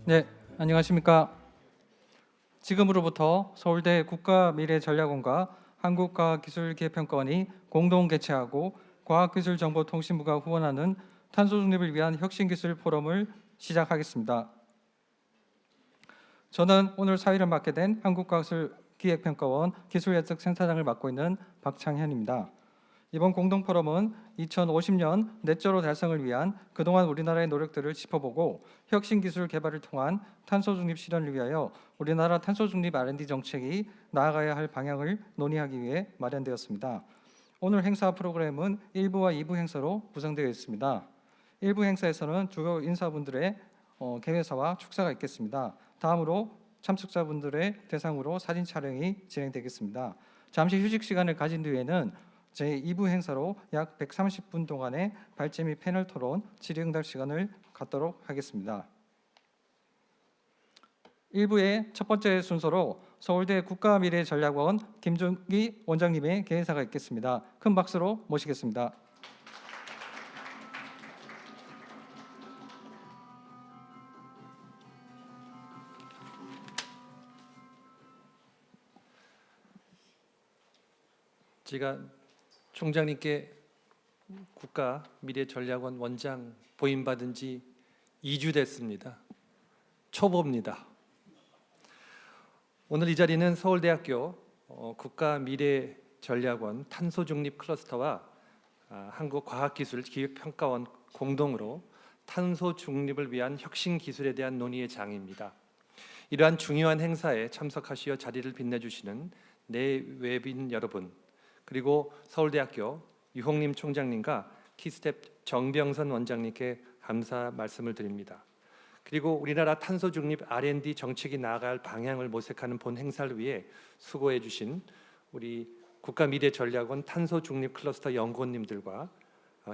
네, 안녕하십니까. 지금으로부터 서울대 국가미래전략원과 한국과학기술기획평가원이 공동 개최하고 과학기술정보통신부가 후원하는 탄소 중립을 위한 혁신기술 포럼을 시작하겠습니다. 저는 오늘 사회를 맡게 된 한국과학기술기획평가원 기술예측센터장을 맡고 있는 박창현입니다. 이번 공동포럼은 2050년 넷제로 달성을 위한 그동안 우리나라의 노력들을 짚어보고 혁신기술 개발을 통한 탄소 중립 실현을 위하여 우리나라 탄소 중립 R&D 정책이 나아가야 할 방향을 논의하기 위해 마련되었습니다. 오늘 행사 프로그램은 1부와 2부 행사로 구성되어 있습니다. 1부 행사에서는 주요 인사분들의 개회사와 축사가 있겠습니다. 다음으로 참석자분들의 대상으로 사진 촬영이 진행되겠습니다. 잠시 휴식 시간을 가진 뒤에는 제2부 행사로 약 130분 동안의 발제 및 패널 토론, 질의응답 시간을 갖도록 하겠습니다. 1부의 첫 번째 순서로 서울대 국가미래전략원 김준기 원장님의 개회사가 있겠습니다. 큰 박수로 모시겠습니다. 제가 총장님께 국가미래전략원 원장 보임받은 지 2주 됐습니다. 초보입니다. 오늘 이 자리는 서울대학교 국가미래전략원 탄소중립 클러스터와 한국과학기술기획평가원 공동으로 탄소 중립을 위한 혁신기술에 대한 논의의 장입니다. 이러한 중요한 행사에 참석하시어 자리를 빛내주시는 내외빈 여러분, 그리고 서울대학교 유홍림 총장님과 키스텝 정병선 원장님께 감사 말씀을 드립니다. 그리고 우리나라 탄소 중립 R&D 정책이 나아갈 방향을 모색하는 본 행사를 위해 수고해 주신 우리 국가미래전략원 탄소 중립 클러스터 연구원님들과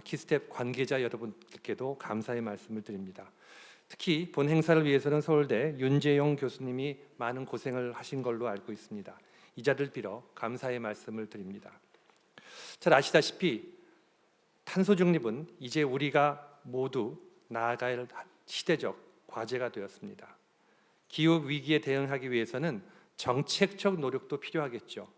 키스텝 관계자 여러분들께도 감사의 말씀을 드립니다. 특히 본 행사를 위해서는 서울대 윤재용 교수님이 많은 고생을 하신 걸로 알고 있습니다. 이 자리를 빌어 감사의 말씀을 드립니다. 잘 아시다시피 탄소 중립은 이제 우리가 모두 나아갈 시대적 과제가 되었습니다. 기후 위기에 대응하기 위해서는 정책적 노력도 필요하겠죠.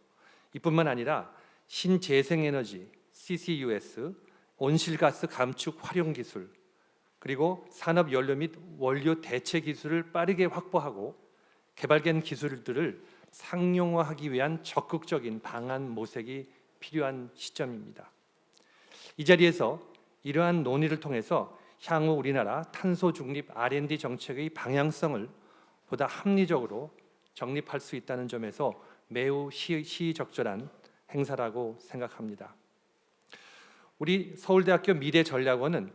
이뿐만 아니라 신재생에너지, CCUS, 온실가스 감축 활용 기술, 그리고 산업 연료 및 원료 대체 기술을 빠르게 확보하고 개발된 기술들을 상용화하기 위한 적극적인 방안 모색이 필요한 시점입니다. 이 자리에서 이러한 논의를 통해서 향후 우리나라 탄소 중립 R&D 정책의 방향성을 보다 합리적으로 정립할 수 있다는 점에서 매우 시의적절한 행사라고 생각합니다. 우리 서울대학교 미래전략원은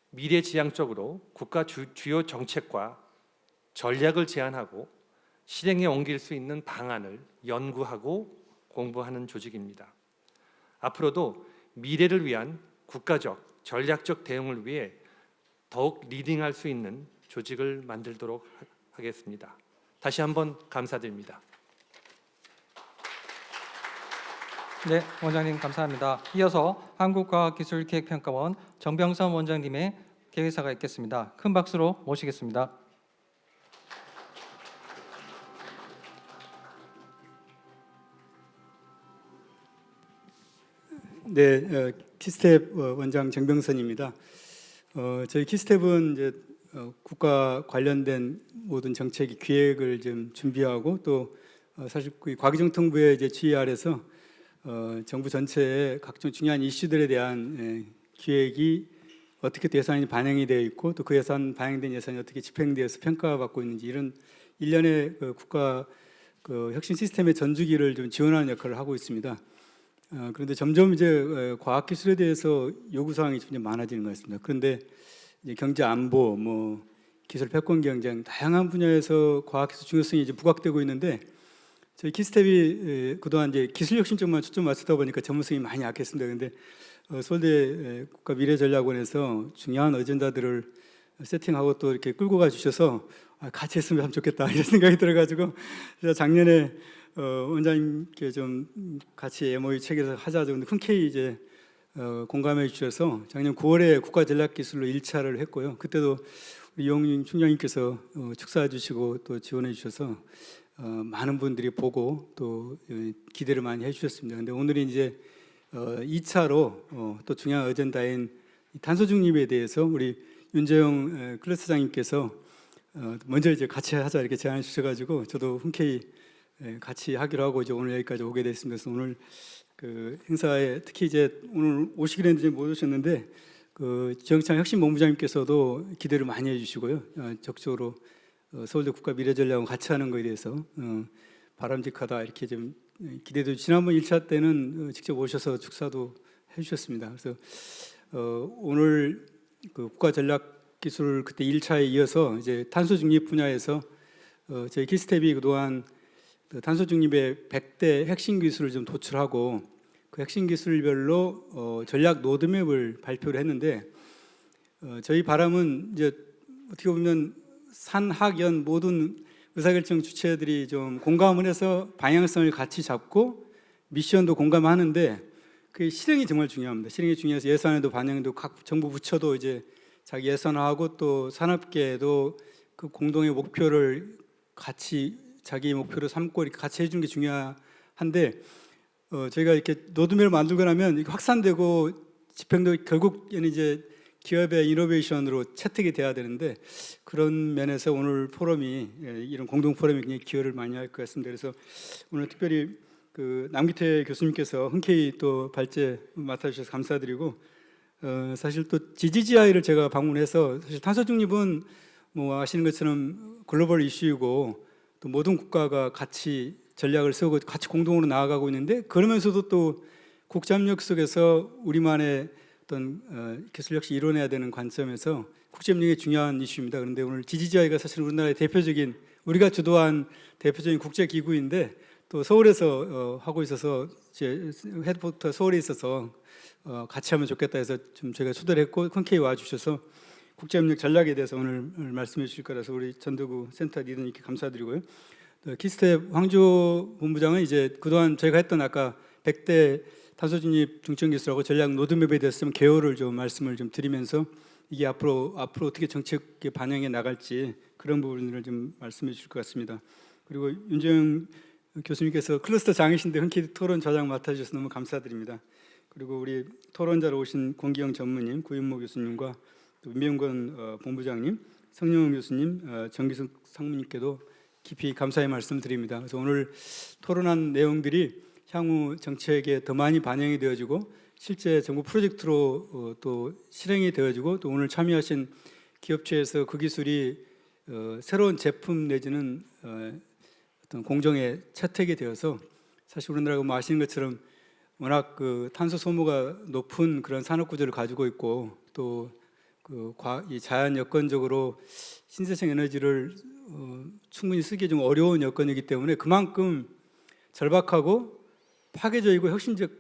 미래지향적으로 국가 주요 정책과 전략을 제안하고 실행에 옮길 수 있는 방안을 연구하고 공부하는 조직입니다. 앞으로도 미래를 위한 국가적, 전략적 대응을 위해 더욱 리딩할 수 있는 조직을 만들도록 하겠습니다. 다시 한번 감사드립니다. 네, 원장님 감사합니다. 이어서 한국과학기술기획평가원 정병선 원장님의 개회사가 있겠습니다. 큰 박수로 모시겠습니다. 네, 키스텝 원장 정병선입니다. 저희 키스텝은 이제 국가 관련된 모든 정책의 기획을 좀 준비하고 또 사실 과기정통부의 이제 지휘 아래서 정부 전체의 각종 중요한 이슈들에 대한 기획이 어떻게 또 예산이 반영이 되어 있고 또 그 예산 반영된 예산이 어떻게 집행되어서 평가받고 있는지 이런 일련의 국가 혁신 시스템의 전주기를 좀 지원하는 역할을 하고 있습니다. 그런데 점점 이제 과학기술에 대해서 요구사항이 점점 많아지는 것 같습니다. 그런데 이제 경제 안보, 기술 패권 경쟁 다양한 분야에서 과학기술 중요성이 이제 부각되고 있는데 저희 키스텝이 그동안 이제 기술 혁신 쪽만 초점 맞추다 보니까 전문성이 많이 약했습니다. 그런데 서울대 국가미래전략원에서 중요한 어젠다들을 세팅하고 또 이렇게 끌고 가 주셔서 같이 했으면 참 좋겠다 이런 생각이 들어가지고 제가 작년에 원장님께 좀 같이 MOU 체결해서 하자. 근데 흔쾌히 이제 공감해 주셔서 작년 9월에 국가전략기술로 1차를 했고요. 그때도 우리 이용림 총장님께서 축사해 주시고 또 지원해 주셔서 많은 분들이 보고 또 기대를 많이 해주셨습니다. 근데 오늘은 이제 2차로 또 중요한 어젠다인 탄소 중립에 대해서 우리 윤재영 클래스장님께서 먼저 이제 같이 하자 이렇게 제안해 주셔가지고 저도 흔쾌히 같이 하기로 하고 이제 오늘 여기까지 오게 됐습니다. 그래서 오늘 그 행사에 특히 이제 오늘 오시기로 했는데 못 오셨는데 그 지영창 혁신본부장님께서도 기대를 많이 해주시고요. 적극적으로 서울대 국가 미래전략원 같이 하는 거에 대해서 바람직하다 이렇게 좀 기대도 지난번 1차 때는 직접 오셔서 축사도 해주셨습니다. 그래서 오늘 그 국가전략기술 그때 1차에 이어서 이제 탄소 중립 분야에서 저희 키스텝이 그동안 탄소 중립의 100대 핵심 기술을 좀 도출하고 그 핵심 기술별로 전략 로드맵을 발표를 했는데 저희 바람은 이제 어떻게 보면 산학연 모든 의사결정 주체들이 좀 공감을 해서 방향성을 같이 잡고 미션도 공감하는데 그 실행이 정말 중요합니다. 실행이 중요해서 예산에도 반영도 각 정부 부처도 이제 자기 예산화하고 또 산업계도 그 공동의 목표를 같이 자기 목표로 삼고 이렇게 같이 해주는 게 중요한데 저희가 이렇게 로드맵을 만들고 나면 이게 확산되고 집행도 결국에는 이제 기업의 이노베이션으로 채택이 돼야 되는데 그런 면에서 오늘 포럼이 이런 공동 포럼이 굉장히 기여를 많이 할 것 같습니다. 그래서 오늘 특별히 그 남기태 교수님께서 흔쾌히 또 발제 맡아주셔서 감사드리고 사실 또 GGGI를 제가 방문해서 사실 탄소 중립은 뭐 아시는 것처럼 글로벌 이슈이고 또 모든 국가가 같이 전략을 세우고 같이 공동으로 나아가고 있는데 그러면서도 또 국제협력 속에서 우리만의 어떤 기술 역시 이뤄내야 되는 관점에서 국제협력이 중요한 이슈입니다. 그런데 오늘 GGGI가 사실 우리나라의 대표적인 우리가 주도한 대표적인 국제기구인데 또 서울에서 하고 있어서 제 헤드쿼터 서울에 있어서 같이 하면 좋겠다 해서 좀 제가 초대를 했고 흔쾌히 와주셔서 국제협력 전략에 대해서 오늘 말씀해 주실 거라서 우리 전도구 센터 리더님께 감사드리고요. 키스텝 황조 본부장은 이제 그동안 저희가 했던 아까 100대 탄소중립 중점기술하고 전략 로드맵에 대해서 좀 개요를 좀 말씀을 좀 드리면서 이게 앞으로 어떻게 정책에 반영해 나갈지 그런 부분을 좀 말씀해 주실 것 같습니다. 그리고 윤재영 교수님께서 클러스터 장이신데 흔쾌히 토론 좌장 맡아주셔서 너무 감사드립니다. 그리고 우리 토론자로 오신 권기영 전무님, 구윤모 교수님과 또 민병건 본부장님, 성룡 교수님, 정기숙 상무님께도 깊이 감사의 말씀드립니다. 그래서 오늘 토론한 내용들이 향후 정책에 더 많이 반영이 되어지고 실제 정부 프로젝트로 또 실행이 되어지고 또 오늘 참여하신 기업체에서 그 기술이 새로운 제품 내지는 어떤 공정에 채택이 되어서 사실 우리나라가 뭐 아시는 것처럼 워낙 그 탄소 소모가 높은 그런 산업 구조를 가지고 있고 또 이 자연 여건적으로 신재생 에너지를 충분히 쓰기 좀 어려운 여건이기 때문에 그만큼 절박하고 파괴적이고 혁신적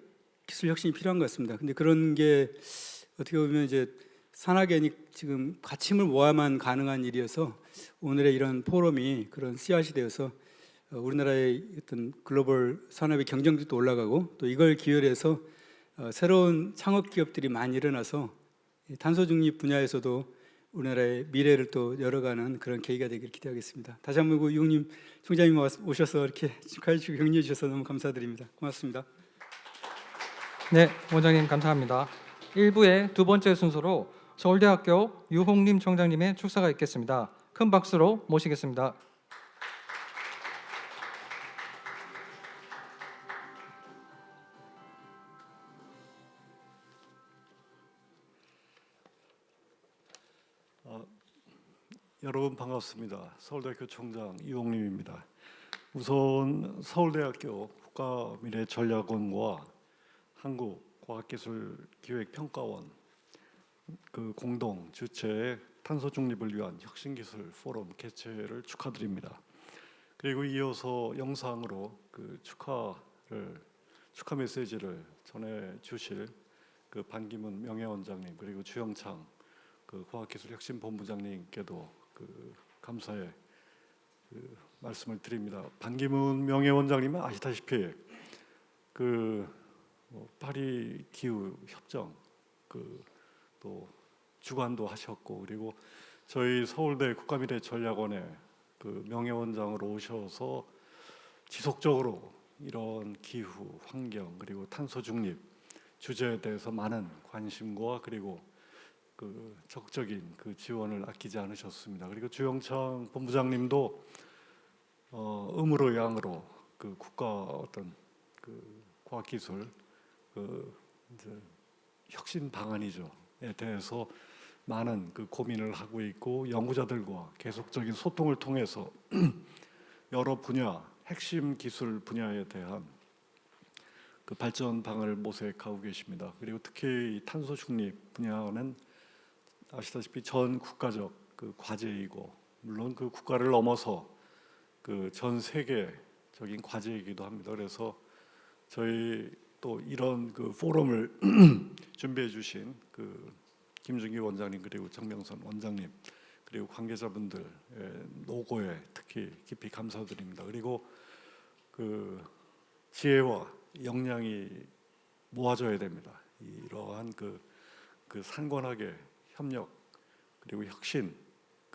기술 혁신이 필요한 것 같습니다. 근데 그런 게 어떻게 보면 이제 산학연이 지금 같이 힘을 모아만 가능한 일이어서 오늘의 이런 포럼이 그런 씨앗이 되어서 우리나라의 어떤 글로벌 산업의 경쟁력도 올라가고 또 이걸 기회로 해서 새로운 창업 기업들이 많이 일어나서 탄소 중립 분야에서도 우리나라의 미래를 또 열어가는 그런 계기가 되기를 기대하겠습니다. 다시 한번 이용림 총장님 오셔서 이렇게 축하해 주시고 격려해 주셔서 너무 감사드립니다. 고맙습니다. 네, 원장님 감사합니다. 1부의 두 번째 순서로 서울대학교 유홍림 총장님의 축사가 있겠습니다. 큰 박수로 모시겠습니다. 여러분 반갑습니다. 서울대학교 총장 이용림입니다. 우선 서울대학교 국가미래전략원과 한국과학기술기획평가원 그 공동 주최의 탄소 중립을 위한 혁신기술 포럼 개최를 축하드립니다. 그리고 이어서 영상으로 그 축하 메시지를 전해 주실 그 반기문 명예원장님 그리고 주영창 그 과학기술혁신본부장님께도 그 감사의 그 말씀을 드립니다. 반기문 명예원장님은 아시다시피 그 파리 기후 협정 또 주관도 하셨고, 그리고 저희 서울대 국가미래전략원에 명예원장으로 오셔서 지속적으로 이런 기후, 환경, 그리고 탄소 중립 주제에 대해서 많은 관심과 그리고 적극적인 지원을 아끼지 않으셨습니다. 그리고 주영창 본부장님도 음으로 양으로 국가 어떤 과학기술 이제 혁신 방안에 대해서 많은 고민을 하고 있고, 연구자들과 계속적인 소통을 통해서 여러 분야, 핵심 기술 분야에 대한 발전 방안을 모색하고 계십니다. 그리고 특히 이 탄소 중립 분야는 아시다시피 전 국가적 과제이고, 물론 국가를 넘어서 전 세계적인 과제이기도 합니다. 그래서 저희 또 이런 포럼을 준비해 주신 김준기 원장님, 그리고 정명선 원장님, 그리고 관계자분들 노고에 특히 깊이 감사드립니다. 그리고 지혜와 역량이 모아져야 됩니다. 이러한 상관학의 협력 그리고 혁신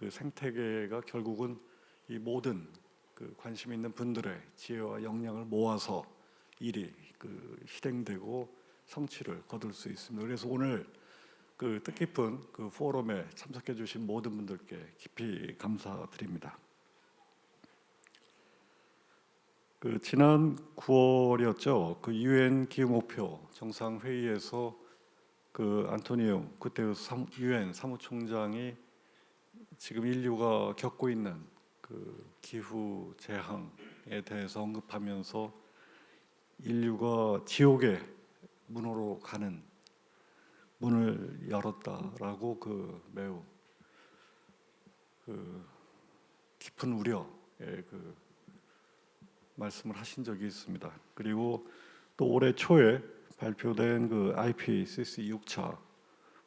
생태계가 결국은 이 모든 관심 있는 분들의 지혜와 역량을 모아서 일이 실행되고 성취를 거둘 수 있습니다. 그래서 오늘 뜻깊은 포럼에 참석해 주신 모든 분들께 깊이 감사드립니다. 지난 9월이었죠. 유엔 기후 목표 정상 회의에서 안토니오 구테르스 유엔 사무총장이 지금 인류가 겪고 있는 기후 재앙에 대해서 언급하면서 인류가 지옥의 문으로 가는 문을 열었다라고 매우 깊은 우려의 말씀을 하신 적이 있습니다. 그리고 또 올해 초에 발표된 IPCC 6차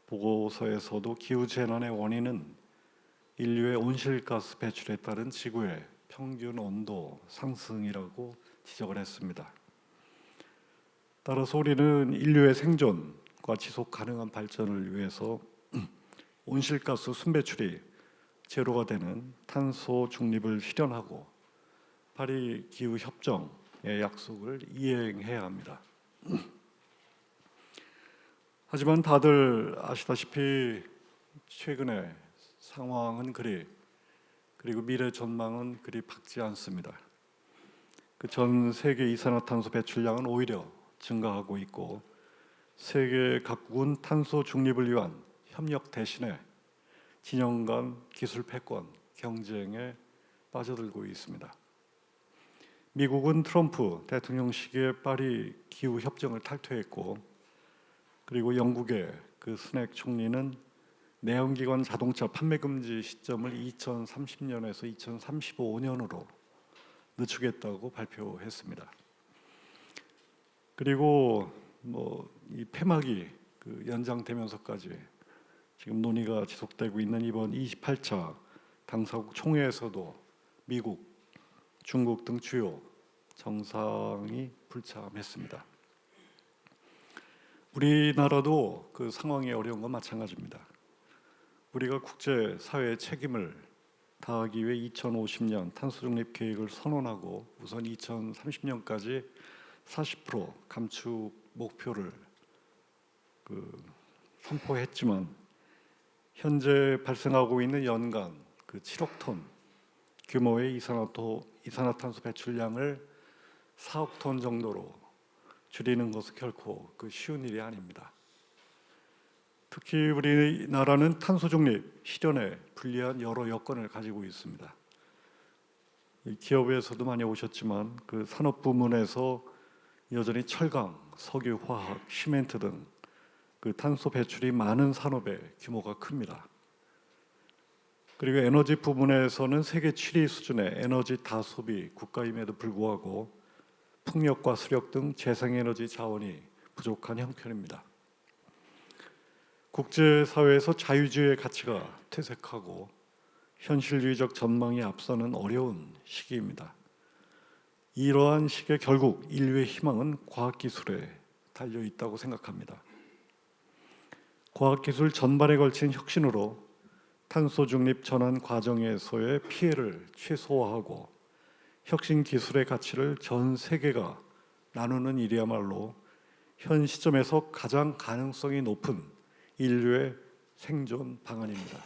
보고서에서도 기후 재난의 원인은 인류의 온실가스 배출에 따른 지구의 평균 온도 상승이라고 지적을 했습니다. 따라서 우리는 인류의 생존과 지속 가능한 발전을 위해서 온실가스 순배출이 제로가 되는 탄소 중립을 실현하고 파리 기후 협정의 약속을 이행해야 합니다. 하지만 다들 아시다시피 최근에 상황은 그리고 미래 전망은 그리 밝지 않습니다. 전 세계 이산화탄소 배출량은 오히려 증가하고 있고, 세계 각국은 탄소 중립을 위한 협력 대신에 진영 간 기술 패권 경쟁에 빠져들고 있습니다. 미국은 트럼프 대통령 시기에 파리 기후 협정을 탈퇴했고, 그리고 영국의 스낵 총리는 내연기관 자동차 판매 금지 시점을 2030년에서 2035년으로 늦추겠다고 발표했습니다. 그리고 이 폐막이 연장되면서까지 지금 논의가 지속되고 있는 이번 28차 당사국 총회에서도 미국, 중국 등 주요 정상이 불참했습니다. 우리나라도 상황이 어려운 건 마찬가지입니다. 우리가 국제사회의 책임을 다하기 위해 2050년 탄소중립 계획을 선언하고 우선 2030년까지 40% 감축 목표를 선포했지만, 현재 발생하고 있는 연간 7억 톤 규모의 이산화탄소 배출량을 4억 톤 정도로 줄이는 것은 결코 쉬운 일이 아닙니다. 특히 우리나라는 탄소 중립 실현에 불리한 여러 여건을 가지고 있습니다. 기업에서도 많이 오셨지만 산업 부문에서 여전히 철강, 석유, 화학, 시멘트 등 탄소 배출이 많은 산업의 규모가 큽니다. 그리고 에너지 부문에서는 세계 7위 수준의 에너지 다소비 국가임에도 불구하고 풍력과 수력 등 재생에너지 자원이 부족한 형편입니다. 국제사회에서 자유주의의 가치가 퇴색하고 현실주의적 전망이 앞서는 어려운 시기입니다. 이러한 시기에 결국 인류의 희망은 과학기술에 달려 있다고 생각합니다. 과학기술 전반에 걸친 혁신으로 탄소 중립 전환 과정에서의 피해를 최소화하고 혁신 기술의 가치를 전 세계가 나누는 일이야말로 현 시점에서 가장 가능성이 높은 인류의 생존 방안입니다.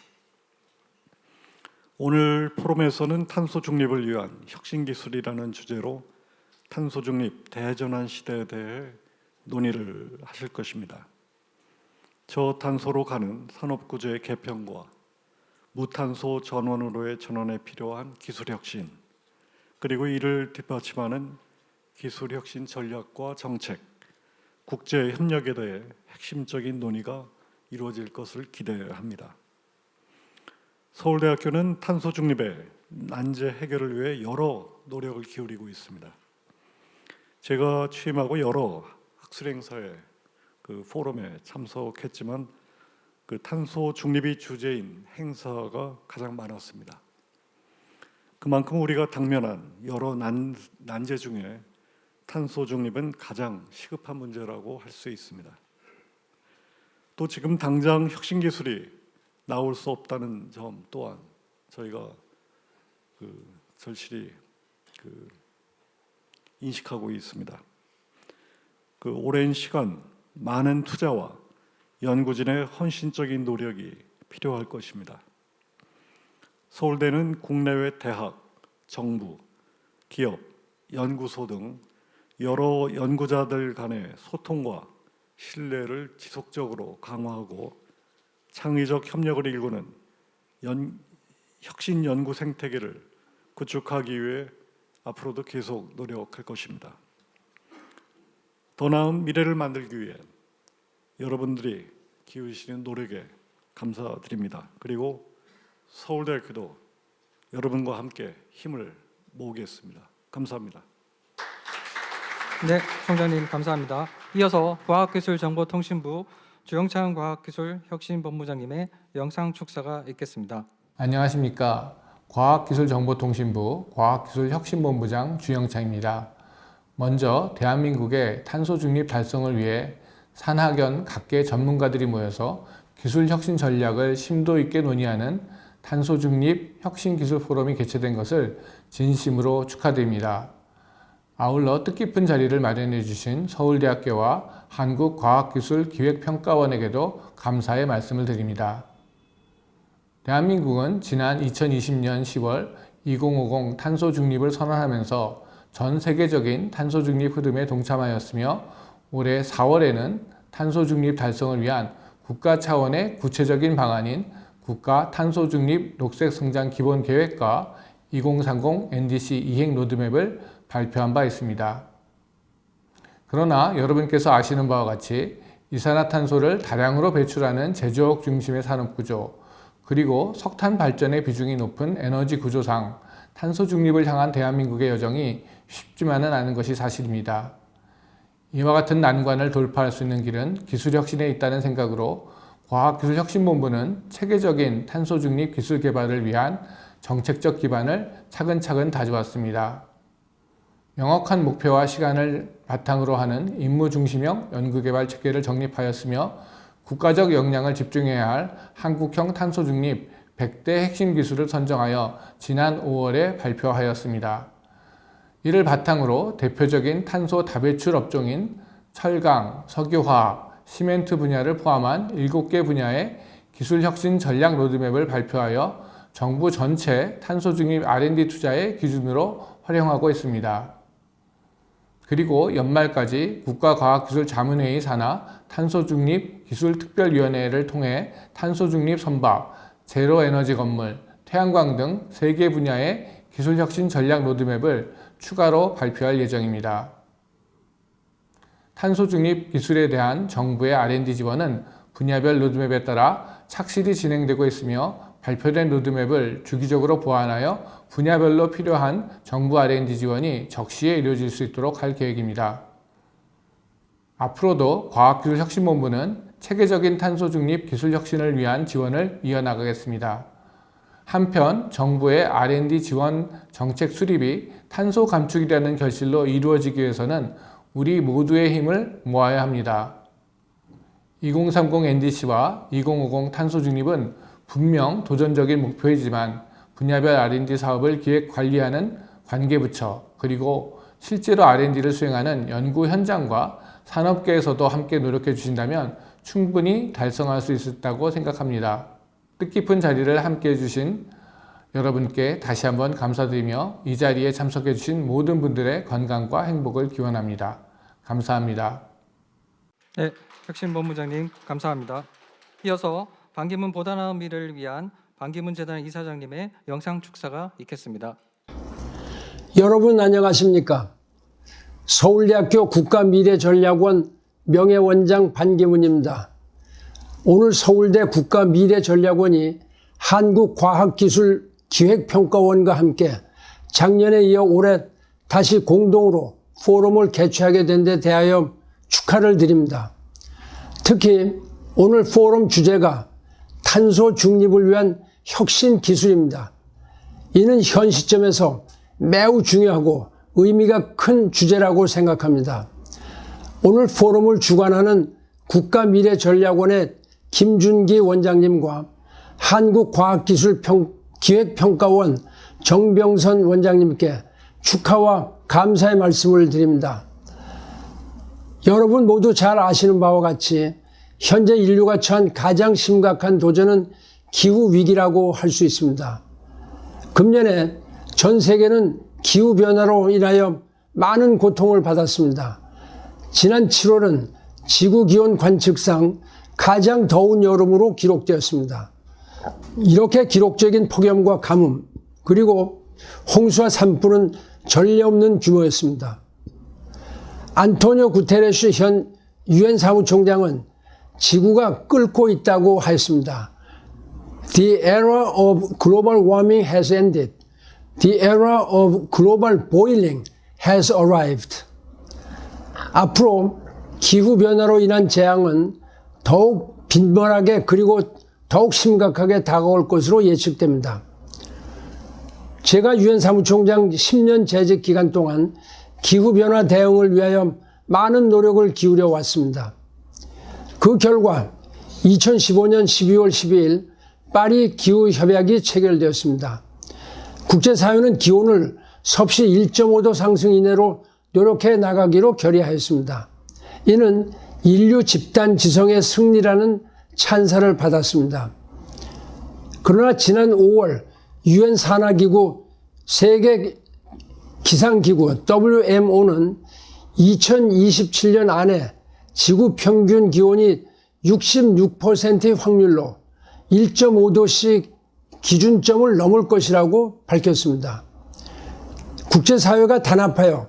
오늘 포럼에서는 탄소 중립을 위한 혁신 기술이라는 주제로 탄소 중립 대전환 시대에 대해 논의를 하실 것입니다. 저탄소로 가는 산업 구조의 개편과 무탄소 전원으로의 전환에 필요한 기술 혁신, 그리고 이를 뒷받침하는 기술 혁신 전략과 정책, 국제 협력에 대해 핵심적인 논의가 이루어질 것을 기대합니다. 서울대학교는 탄소 중립의 난제 해결을 위해 여러 노력을 기울이고 있습니다. 제가 취임하고 여러 학술 행사에 포럼에 참석했지만 탄소 중립이 주제인 행사가 가장 많았습니다. 그만큼 우리가 당면한 여러 난제 중에 탄소 중립은 가장 시급한 문제라고 할 수 있습니다. 또 지금 당장 혁신 기술이 나올 수 없다는 점 또한 저희가 절실히 인식하고 있습니다. 오랜 시간, 많은 투자와 연구진의 헌신적인 노력이 필요할 것입니다. 서울대는 국내외 대학, 정부, 기업, 연구소 등 여러 연구자들 간의 소통과 신뢰를 지속적으로 강화하고 창의적 협력을 일구는 혁신 연구 생태계를 구축하기 위해 앞으로도 계속 노력할 것입니다. 더 나은 미래를 만들기 위해 여러분들이 기울이시는 노력에 감사드립니다. 그리고 서울대학교도 여러분과 함께 힘을 모으겠습니다. 감사합니다. 네, 총장님 감사합니다. 이어서 과학기술정보통신부 주영창 과학기술혁신본부장님의 영상 축사가 있겠습니다. 안녕하십니까. 과학기술정보통신부 과학기술혁신본부장 주영창입니다. 먼저 대한민국의 탄소 중립 달성을 위해 산학연 각계 전문가들이 모여서 기술 혁신 전략을 심도 있게 논의하는 탄소 중립 혁신 기술 포럼이 개최된 것을 진심으로 축하드립니다. 아울러 뜻깊은 자리를 마련해 주신 서울대학교와 한국과학기술기획평가원에게도 감사의 말씀을 드립니다. 대한민국은 지난 2020년 10월 2050 탄소 중립을 선언하면서 전 세계적인 탄소 중립 흐름에 동참하였으며 올해 4월에는 탄소 중립 달성을 위한 국가 차원의 구체적인 방안인 국가 탄소 중립 녹색 성장 기본 계획과 2030 NDC 이행 로드맵을 발표한 바 있습니다. 그러나 여러분께서 아시는 바와 같이 이산화탄소를 다량으로 배출하는 제조업 중심의 산업 구조, 그리고 석탄 발전의 비중이 높은 에너지 구조상 탄소 중립을 향한 대한민국의 여정이 쉽지만은 않은 것이 사실입니다. 이와 같은 난관을 돌파할 수 있는 길은 기술 혁신에 있다는 생각으로 과학기술혁신본부는 체계적인 탄소 중립 기술 개발을 위한 정책적 기반을 차근차근 다져왔습니다. 명확한 목표와 시간을 바탕으로 하는 임무 중심형 연구개발 체계를 정립하였으며 국가적 역량을 집중해야 할 한국형 탄소 중립 100대 핵심 기술을 선정하여 지난 5월에 발표하였습니다. 이를 바탕으로 대표적인 탄소 다배출 업종인 철강, 석유화학, 시멘트 분야를 포함한 7개 분야의 기술혁신 전략 로드맵을 발표하여 정부 전체 탄소 중립 R&D 투자의 기준으로 활용하고 있습니다. 그리고 연말까지 국가과학기술자문회의 산하 탄소중립 기술특별위원회를 통해 탄소중립 선박, 제로에너지 건물, 태양광 등 3개 분야의 기술혁신 전략 로드맵을 추가로 발표할 예정입니다. 탄소중립 기술에 대한 정부의 R&D 지원은 분야별 로드맵에 따라 착실히 진행되고 있으며 발표된 로드맵을 주기적으로 보완하여 분야별로 필요한 정부 R&D 지원이 적시에 이루어질 수 있도록 할 계획입니다. 앞으로도 과학기술혁신본부는 체계적인 탄소중립 기술혁신을 위한 지원을 이어나가겠습니다. 한편 정부의 R&D 지원 정책 수립이 탄소 감축이라는 결실로 이루어지기 위해서는 우리 모두의 힘을 모아야 합니다. 2030 NDC와 2050 탄소 중립은 분명 도전적인 목표이지만 분야별 R&D 사업을 기획 관리하는 관계부처 그리고 실제로 R&D를 수행하는 연구 현장과 산업계에서도 함께 노력해 주신다면 충분히 달성할 수 있었다고 생각합니다. 뜻깊은 자리를 함께 해주신 여러분께 다시 한번 감사드리며 이 자리에 참석해 주신 모든 분들의 건강과 행복을 기원합니다. 감사합니다. 네, 혁신본부장님 감사합니다. 이어서 반기문 보다 나은 미래를 위한 반기문 재단 이사장님의 영상 축사가 있겠습니다. 여러분 안녕하십니까? 서울대학교 국가미래전략원 명예원장 반기문입니다. 오늘 서울대 국가미래전략원이 한국과학기술기획평가원과 함께 작년에 이어 올해 다시 공동으로 포럼을 개최하게 된 데 대하여 축하를 드립니다. 특히 오늘 포럼 주제가 탄소 중립을 위한 혁신 기술입니다. 이는 현 시점에서 매우 중요하고 의미가 큰 주제라고 생각합니다. 오늘 포럼을 주관하는 국가미래전략원의 김준기 원장님과 한국과학기술기획평가원 정병선 원장님께 축하와 감사의 말씀을 드립니다. 여러분 모두 잘 아시는 바와 같이 현재 인류가 처한 가장 심각한 도전은 기후위기라고 할 수 있습니다. 금년에 전 세계는 기후변화로 인하여 많은 고통을 받았습니다. 지난 7월은 지구기온 관측상 가장 더운 여름으로 기록되었습니다. 이렇게 기록적인 폭염과 가뭄 그리고 홍수와 산불은 전례 없는 규모였습니다. 안토니오 구테레스 현 유엔 사무총장은 지구가 끓고 있다고 하였습니다. The era of global warming has ended. The era of global boiling has arrived. 앞으로 기후변화로 인한 재앙은 더욱 빈번하게 그리고 더욱 심각하게 다가올 것으로 예측됩니다. 제가 유엔 사무총장 10년 재직 기간 동안 기후변화 대응을 위하여 많은 노력을 기울여 왔습니다. 그 결과 2015년 12월 12일 파리 기후협약이 체결되었습니다. 국제사회는 기온을 섭씨 1.5도 상승 이내로 노력해 나가기로 결의하였습니다. 이는 인류 집단 지성의 승리라는 찬사를 받았습니다. 그러나 지난 5월 유엔 산하기구 세계 기상기구 WMO는 2027년 안에 지구 평균 기온이 66%의 확률로 1.5도씩 기준점을 넘을 것이라고 밝혔습니다. 국제사회가 단합하여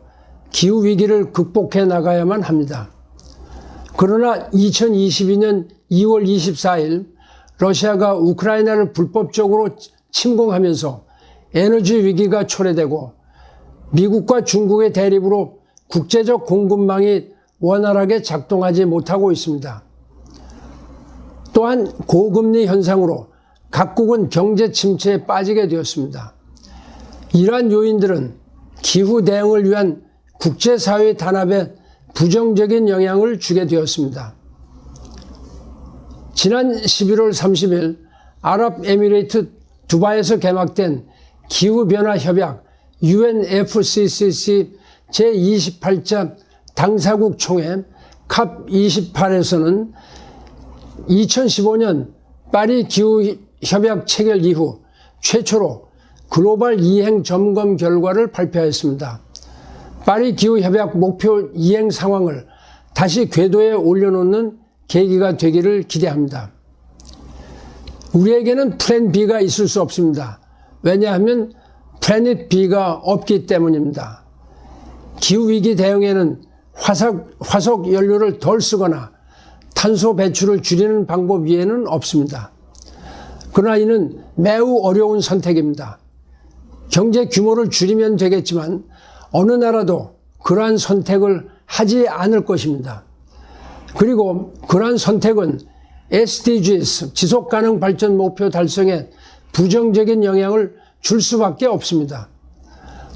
기후위기를 극복해 나가야만 합니다. 그러나 2022년 2월 24일 러시아가 우크라이나를 불법적으로 침공하면서 에너지 위기가 초래되고 미국과 중국의 대립으로 국제적 공급망이 원활하게 작동하지 못하고 있습니다. 또한 고금리 현상으로 각국은 경제 침체에 빠지게 되었습니다. 이러한 요인들은 기후 대응을 위한 국제사회의 단합에 부정적인 영향을 주게 되었습니다. 지난 11월 30일 아랍에미레이트 두바이에서 개막된 기후변화협약 UNFCCC 제28차 당사국 총회 COP28에서는 2015년 파리 기후협약 체결 이후 최초로 글로벌 이행 점검 결과를 발표하였습니다. 파리 기후협약 목표 이행 상황을 다시 궤도에 올려놓는 계기가 되기를 기대합니다. 우리에게는 플랜 B가 있을 수 없습니다. 왜냐하면 플래닛 B가 없기 때문입니다. 기후위기 대응에는 화석 연료를 덜 쓰거나 탄소 배출을 줄이는 방법 외에는 없습니다. 그러나 이는 매우 어려운 선택입니다. 경제 규모를 줄이면 되겠지만 어느 나라도 그러한 선택을 하지 않을 것입니다. 그리고 그러한 선택은 SDGs, 지속가능 발전 목표 달성에 부정적인 영향을 줄 수밖에 없습니다.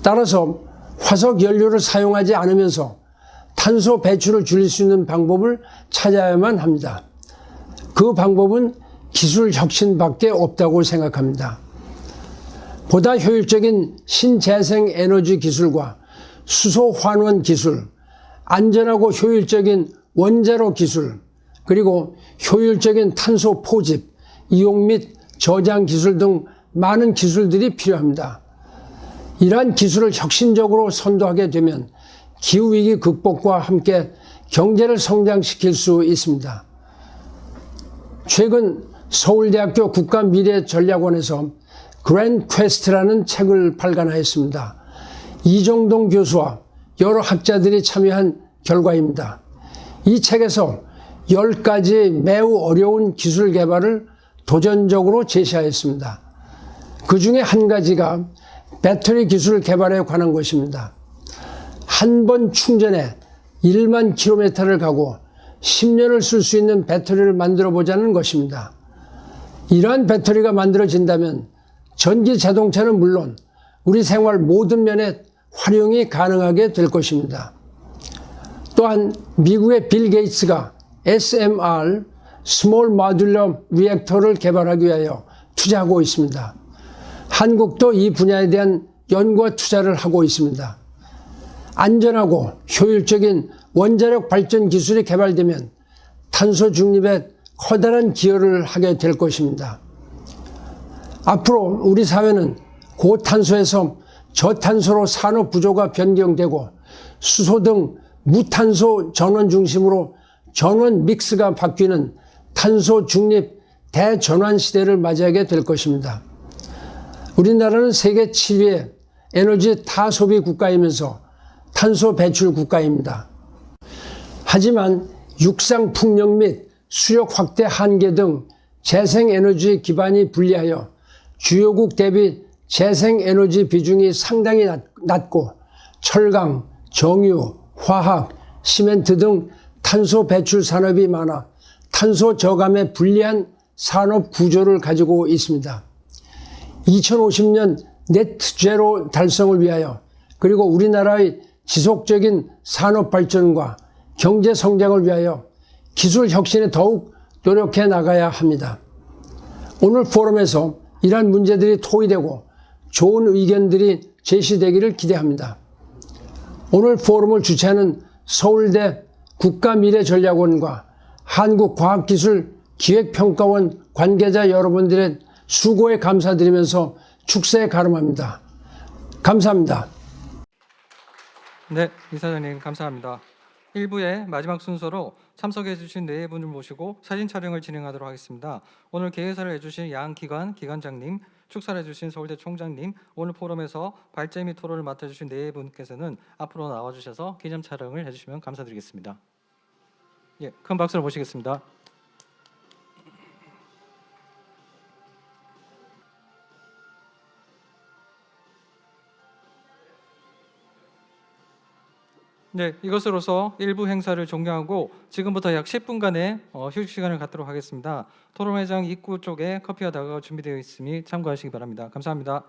따라서 화석 연료를 사용하지 않으면서 탄소 배출을 줄일 수 있는 방법을 찾아야만 합니다. 그 방법은 기술 혁신밖에 없다고 생각합니다. 보다 효율적인 신재생 에너지 기술과 수소 환원 기술, 안전하고 효율적인 원자로 기술, 그리고 효율적인 탄소 포집, 이용 및 저장 기술 등 많은 기술들이 필요합니다. 이러한 기술을 혁신적으로 선도하게 되면 기후위기 극복과 함께 경제를 성장시킬 수 있습니다. 최근 서울대학교 국가미래전략원에서 그랜드 퀘스트라는 책을 발간하였습니다. 이정동 교수와 여러 학자들이 참여한 결과입니다. 이 책에서 10가지 매우 어려운 기술 개발을 도전적으로 제시하였습니다. 그 중에 한 가지가 배터리 기술 개발에 관한 것입니다. 한 번 충전에 1만 킬로미터를 가고 10년을 쓸 수 있는 배터리를 만들어 보자는 것입니다. 이러한 배터리가 만들어진다면 전기 자동차는 물론 우리 생활 모든 면에 활용이 가능하게 될 것입니다. 또한 미국의 빌 게이츠가 SMR, Small Modular Reactor를 개발하기 위하여 투자하고 있습니다. 한국도 이 분야에 대한 연구와 투자를 하고 있습니다. 안전하고 효율적인 원자력 발전 기술이 개발되면 탄소 중립에 커다란 기여를 하게 될 것입니다. 앞으로 우리 사회는 고탄소에서 저탄소로 산업 구조가 변경되고 수소 등 무탄소 전원 중심으로 전원 믹스가 바뀌는 탄소 중립 대전환 시대를 맞이하게 될 것입니다. 우리나라는 세계 7위의 에너지 다소비 국가이면서 탄소 배출 국가입니다. 하지만 육상 풍력 및 수력 확대 한계 등 재생에너지 기반이 불리하여 주요국 대비 재생에너지 비중이 상당히 낮고 철강, 정유, 화학, 시멘트 등 탄소 배출 산업이 많아 탄소 저감에 불리한 산업 구조를 가지고 있습니다. 2050년 네트 제로 달성을 위하여 그리고 우리나라의 지속적인 산업 발전과 경제 성장을 위하여 기술 혁신에 더욱 노력해 나가야 합니다. 오늘 포럼에서 이러한 문제들이 토의되고 좋은 의견들이 제시되기를 기대합니다. 오늘 포럼을 주최하는 서울대 국가미래전략원과 한국과학기술기획평가원 관계자 여러분들의 수고에 감사드리면서 축사에 가름합니다. 감사합니다. 네, 이사장님 감사합니다. 1부의 마지막 순서로 참석해 주신 네 분을 모시고 사진 촬영을 진행하도록 하겠습니다. 오늘 개회사를 해주신 양기관 기관장님, 축사를 해주신 서울대 총장님, 오늘 포럼에서 발제 및 토론을 맡아주신 네 분께서는 앞으로 나와주셔서 기념 촬영을 해주시면 감사드리겠습니다. 예, 큰 박수로 모시겠습니다. 네, 이것으로서 1부 행사를 종료하고 지금부터 약 10분간의 휴식 시간을 갖도록 하겠습니다. 토론회장 입구 쪽에 커피와 다가가 준비되어 있으니 참고하시기 바랍니다. 감사합니다.